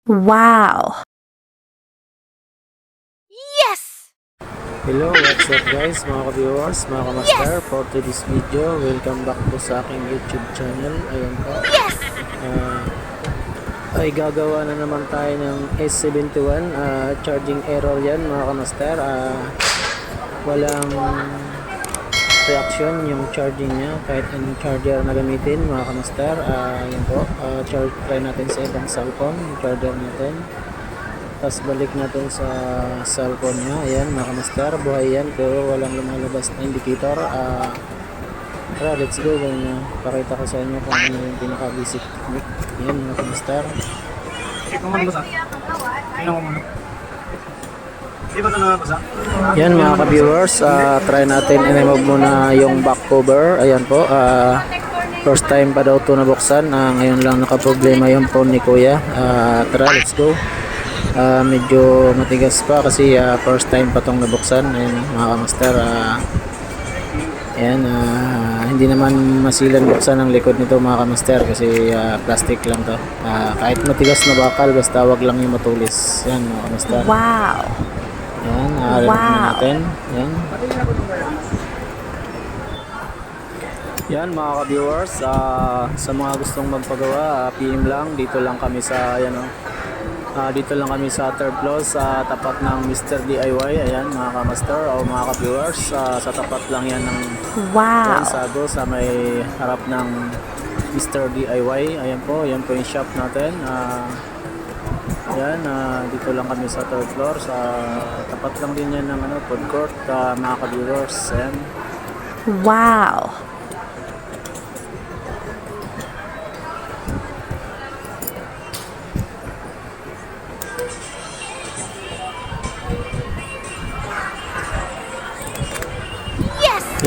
Wow! Yes! Hello, what's up guys, mga ka-viewers, mga ka-master. For today's video, welcome back po sa aking YouTube channel. Ayan po. Yes! Ay gagawa na naman tayo ng S71 charging error yan, mga ka-master. Walang reaction yung charging niya kahit anong charger na gamitin, mga ka-master. Ayan po, try natin sa ibang cellphone yung charger natin. Tapos balik natin sa cellphone niya. Ayan, mga ka-master, buhay yan pero walang lumalabas na indicator. Tara, let's go. Pakita ko sa inyo kung ano yung pinaka-basic technique. Ayan, mga ka-master. Check mo muna basa. Tingnan mo muna. Di ba ito nabasa? Yan, mga ka-viewers, try natin i-remove muna yung back cover. Ayan po, first time pa daw ito nabuksan. Ngayon lang nakaproblema yung phone ni kuya. Tara, let's go. Medyo matigas pa kasi first time pa itong nabuksan. Ayan, mga ka-master. Ayan, hindi naman masilan buksan ang likod nito, mga ka-master, kasi plastic lang to. Kahit matigas na bakal, basta wag lang yung matulis. Yan, mga ka-master. Wow! Yan, remove natin. Yan. Yan, mga ka-viewers, sa mga gustong magpagawa, PM lang. Dito lang kami sa, dito lang kami sa third floor sa tapat ng Mr. DIY. Ayan, mga ka-master o mga ka-viewers, sa tapat lang yan ng Wow! Sago, sa may harap ng Mr. DIY. Ayan po yung shop natin. Ayan, dito lang kami sa third floor, sa tapat lang din yan ng food court, mga ka-viewers. Ayan. Wow!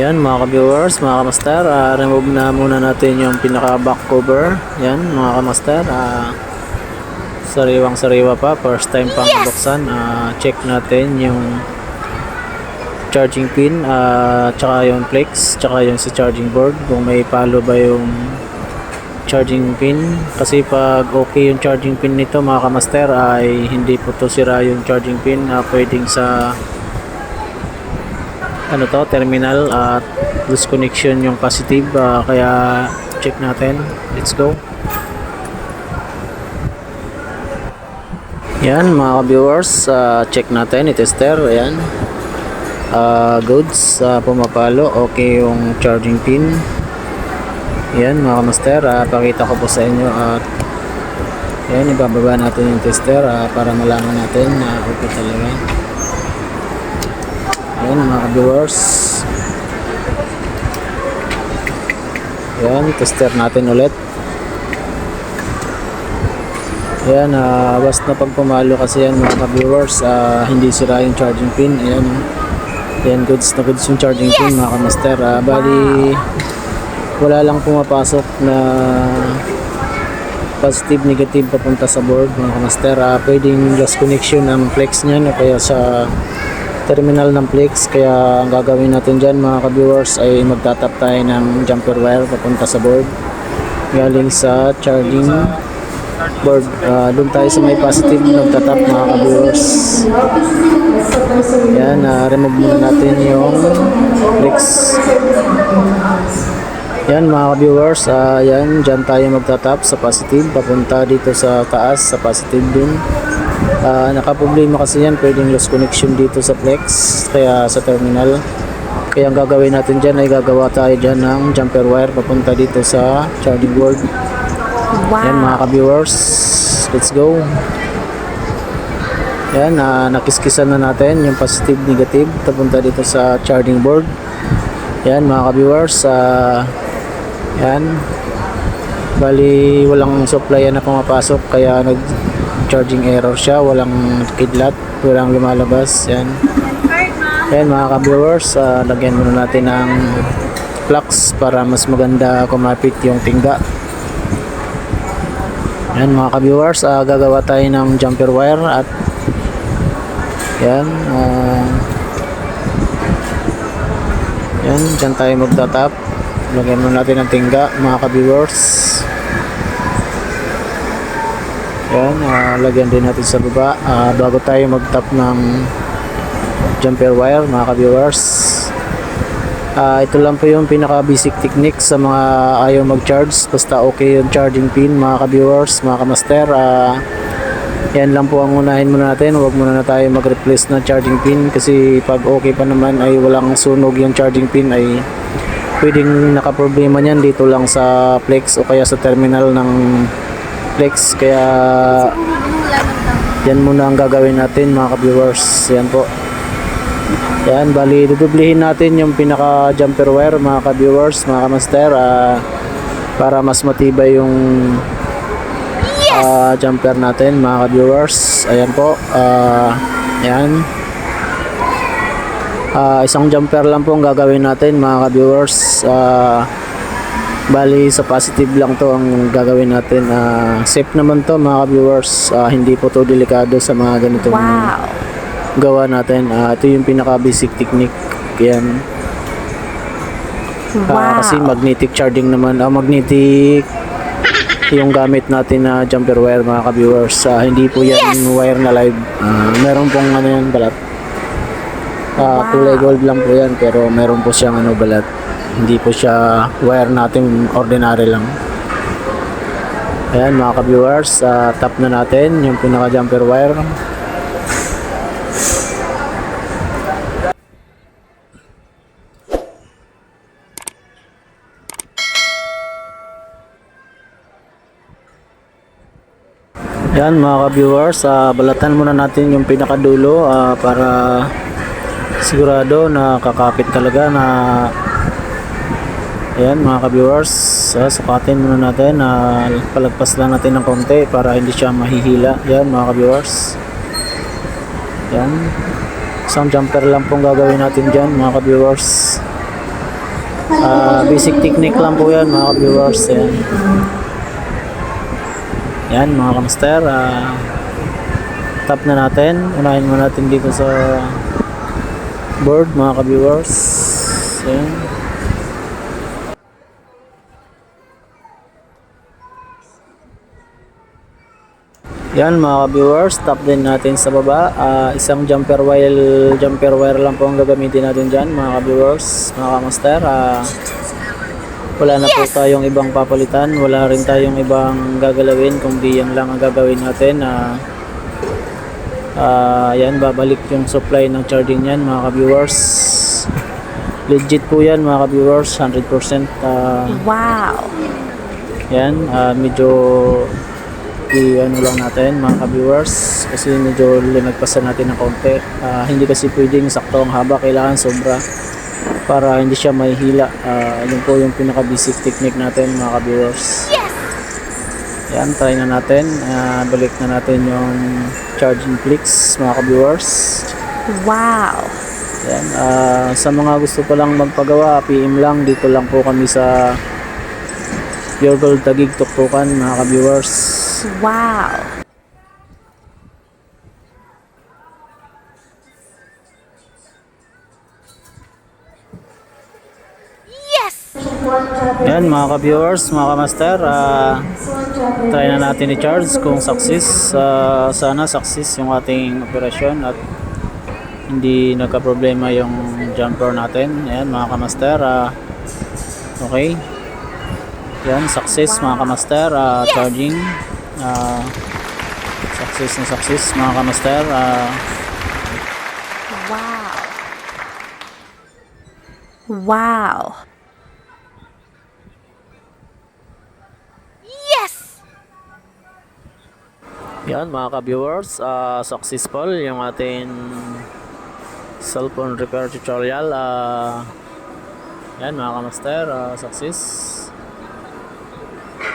Yan, mga ka-viewers, mga ka-master, remove na muna natin yung pinaka back cover. Yan, mga ka-master, sariwang sariwa pa, first time pang buksan. Check natin yung charging pin, tsaka yung flex, tsaka yung sa charging board, kung may palo ba yung charging pin. Kasi pag okay yung charging pin nito, mga ka-master, ay hindi po to sira yung charging pin. Pwedeng sa terminal at loose connection yung positive, kaya check natin. Let's go. Yan, mga ka-viewers, check natin, i-tester. Ayan, goods, pumapalo, okay yung charging pin. Yan, mga ka-master, pakita ko po sa inyo at yan, ibababa natin yung tester para malaman natin na okay talaga. Ayan, mga ka-viewers, yan, tester natin ulit. Ayan, basta pag pumalo kasi yan, mga ka-viewers, hindi sira yung charging pin. Ayan, yan, goods na goods yung charging pin, mga ka-master. Bali, wala lang pumapasok na positive, negative papunta sa board, mga ka-master. Pwedeng lost connection ang flex niyan o kaya sa terminal ng flex. Kaya ang gagawin natin dyan, mga ka-viewers, ay magtatap tayo ng jumper wire papunta sa board galing sa charging board. Doon tayo sa may positive nagtatap, mga ka-viewers. Yan, remove muna natin yung flex. Yan, mga ka-viewers, yan, dyan tayo magtatap sa positive papunta dito sa taas sa positive din. Nakaproblema kasi yan, pwedeng lost connection dito sa flex, kaya sa terminal. Kaya ang gagawin natin dyan ay gagawa tayo dyan ng jumper wire papunta dito sa charging board. Wow! Yan, mga ka-viewers, let's go. Yan, nakiskisan na natin yung positive, negative papunta dito sa charging board. Yan, mga ka-viewers, yan, bali walang supply na pumapasok, kaya nag charging error siya, walang kidlat, walang lumalabas. Yan, yan, mga ka-viewers, lagyan muna natin ng flux para mas maganda kumapit yung tingga. Yan, mga ka-viewers, gagawa tayo ng jumper wire at yan, yan, dyan tayo magtatap. Lagyan muna natin ng tingga, mga ka-viewers. Yan, lagyan din natin sa baba bago tayo mag-tap ng jumper wire mga ka-viewers. Ito lang po yung pinaka basic technique sa mga ayaw mag-charge, basta okay yung charging pin mga ka-viewers, mga ka-master. Yan lang po ang unahin muna natin, huwag muna na tayo mag-replace na charging pin kasi pag okay pa naman ay walang sunog yung charging pin ay pwedeng nakaproblema niyan dito lang sa flex o kaya sa terminal ng flex. Kaya yan muna ang gagawin natin mga ka-viewers. Yan po. Yan, bali dudublihin natin yung pinaka jumper wire mga ka-viewers, mga ka-master, para mas matibay yung jumper natin mga ka-viewers. Ayan po. Yan. Isang jumper lang po ang gagawin natin mga ka-viewers. Bali sa positive lang to ang gagawin natin. Safe naman to mga ka-viewers. Hindi po to delikado sa mga ganitong gawa natin. Ito yung pinaka basic technique. Yan. Kasi magnetic charging naman. Magnetic yung gamit natin na jumper wire mga ka-viewers. Hindi po yan wire na live. Meron pong ano yan balat. Kulay gold lang po yan pero meron po siyang ano balat. Hindi po siya wire natin ordinary lang. Ayan mga ka-viewers, tap na natin yung pinaka jumper wire. Yan mga ka-viewers, balatan muna natin yung pinakadulo para sigurado na kakapit talaga na. Ayan mga ka-viewers, sukatin muna natin, palagpas lang natin ng konti para hindi siya mahihila. Yan mga ka-viewers. Yan, isang jumper lang pong gagawin natin dyan mga ka-viewers. Basic technique lang po yan mga ka-viewers. Yan. Yan mga ka-master, tap na natin. Unahin muna natin dito sa board mga ka-viewers. Yan. Yan mga ka-viewers, tap din natin sa baba. Isang jumper wire lang po ang gagamitin natin dyan mga ka-viewers, mga ka-master. Wala na po tayong ibang papalitan, wala rin tayong ibang gagalawin kundi yan lang ang gagawin natin. Yan, babalik yung supply ng charging yan mga ka-viewers. Legit po yan mga ka-viewers, 100%. Yan, medyo ano lang natin mga ka-viewers kasi medyo linagpasan natin ng konti. Hindi kasi pwedeng sakto ang haba, kailangan sobra para hindi siya mahihila. Yun po yung pinaka basic technique natin mga ka-viewers. Yan, try na natin. Balik na natin yung charging flex mga ka-viewers. Yan, sa mga gusto pa lang magpagawa, PM lang, dito lang po kami sa Pure Gold Taguig Tuktukan mga ka-viewers. Yan mga ka-viewers, mga ka-master, try na natin i-charge kung success. Sana success yung ating operasyon at hindi nagka-problema yung jumper natin. Yan mga ka-master, okay. Yan, success mga ka-master, charging. Success na success mga ka-master. Yan mga ka-viewers, successful yung ating cellphone repair tutorial. Yan mga ka-master, success.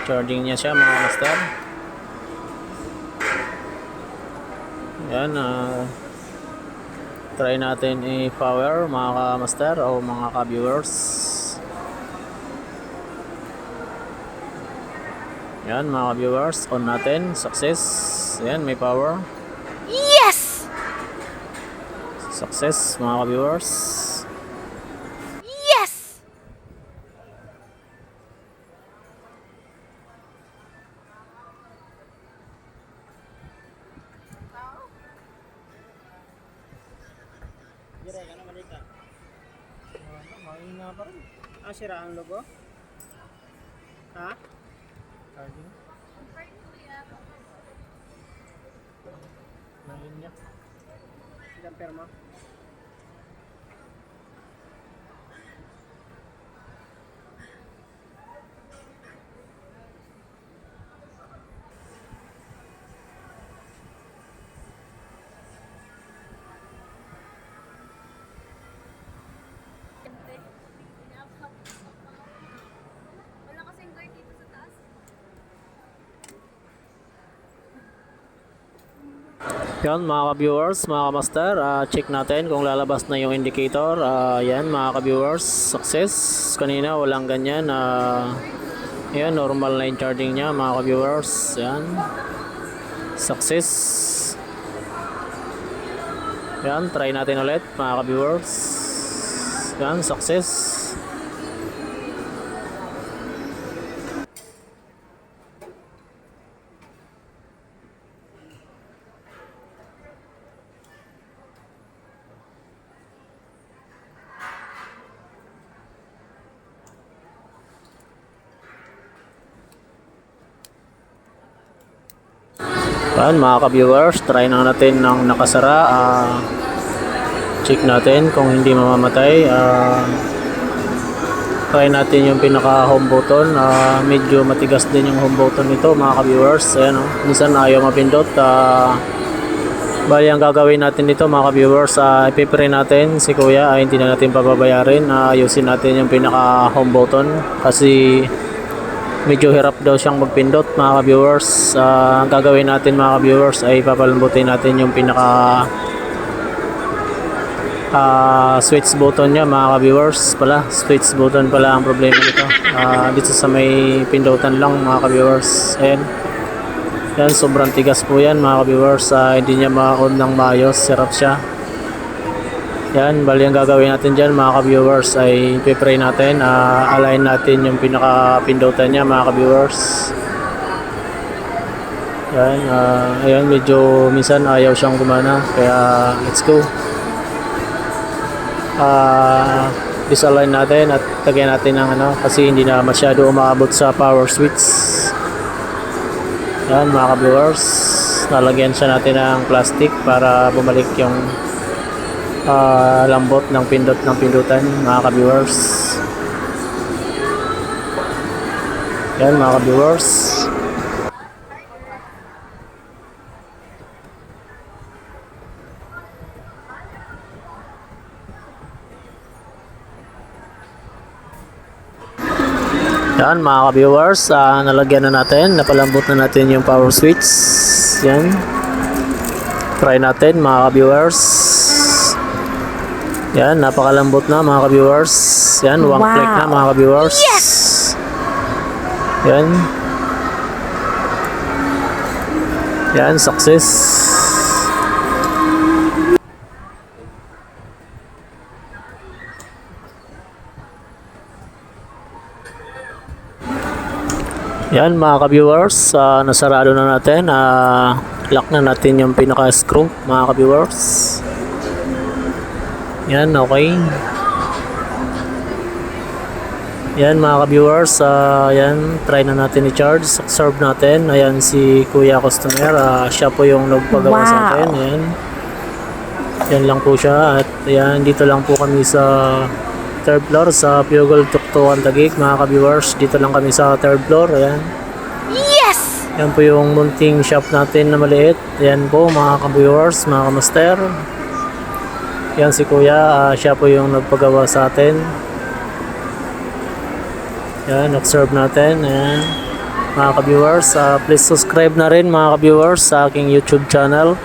Charging niya siya mga ka-master. Yan, try natin i-power mga ka-master o mga ka-viewers. Yan mga viewers, on natin, success. Yan, may power. Success mga viewers. Mahina pa rin. Ah, sira ang logo? Ha? Charging. Mahina niya. Ilang perma? Wala kasing guard dito sa taas. Yan mga ka-viewers, mga ka-master, check natin kung lalabas na yung indicator. Yan mga ka-viewers, success. Kanina walang ganyan. Yan, normal na yung charging niya mga ka-viewers. Yan, success. Yan, try natin ulit mga ka-viewers. Yan, success. Yan mga ka-viewers, try na natin ng nakasara. Check natin kung hindi mamamatay. Try natin yung pinaka home button. Medyo matigas din yung home button nito mga ka-viewers. Ayan, minsan ayaw mapindot. Bali ang gagawin natin dito mga ka-viewers, ipipray natin si kuya. Hindi na natin pababayarin. Ayusin natin yung pinaka home button kasi medyo hirap daw siyang magpindot mga ka-viewers. Ang gagawin natin mga ka-viewers ay papalambutin natin yung pinaka switch button niya mga ka-viewers pala. Switch button pala ang problema nito. Dito sa may pindutan lang mga ka-viewers. Ayan. Yan, sobrang tigas po yan mga ka-viewers. Hindi niya ma-on ng maayos. Hirap siya. Yan, bali ang gagawin natin dyan mga ka-viewers ay ipipray natin. Align natin yung pinaka-pindutan niya mga ka-viewers. Yan, ayan, medyo minsan ayaw siyang gumana. Kaya let's go. Disalign natin at lagyan natin ng kasi hindi na masyado umaabot sa power switch. Yan mga ka-viewers, nalagyan siya natin ng plastic para bumalik yung lambot ng pindot ng pindutan mga ka-viewers. Yan mga ka-viewers. Yan mga ka-viewers, nalagyan na natin, napalambot na natin yung power switch. Yan, try natin mga ka-viewers. Yan, napakalambot na mga ka-viewers. Yan, one Wow. click na mga ka-viewers. Yes! Yan. Yan, success. Yan mga ka-viewers, nasarado na natin. Lock na natin yung pinaka-screw mga ka-viewers. Yan, okay. Yan mga ka-viewers, yan, try na natin i-charge. Observe natin. Ayan si kuya customer, siya po yung nagpagawa sa atin. Ayan. Yan lang po siya. At yan, dito lang po kami sa third floor sa Pugol Tuktukan Taguig mga ka-viewers. Dito lang kami sa third floor. Ayan. Yes! Yan po yung munting shop natin na maliit. Ayan po mga ka-viewers, mga ka-master. Yan si kuya, siya po yung nagpagawa sa atin. Yan, observe natin. Ayan. Mga ka-viewers, please subscribe na rin mga ka-viewers sa aking YouTube channel,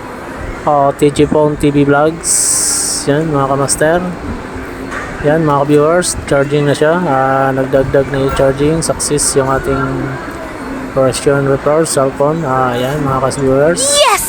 TG Phone TV Vlogs. Yan mga ka-master. Yan mga ka-viewers, charging na siya. Nagdagdag na yung charging. Success yung ating version repair cellphone. Yan mga ka-viewers. Yes!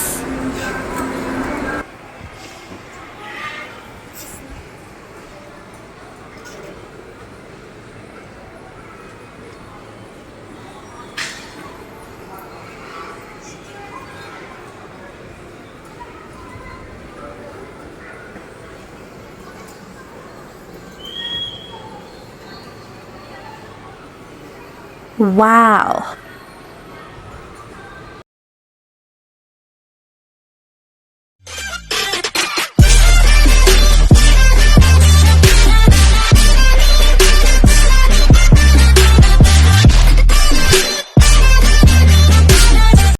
Wow.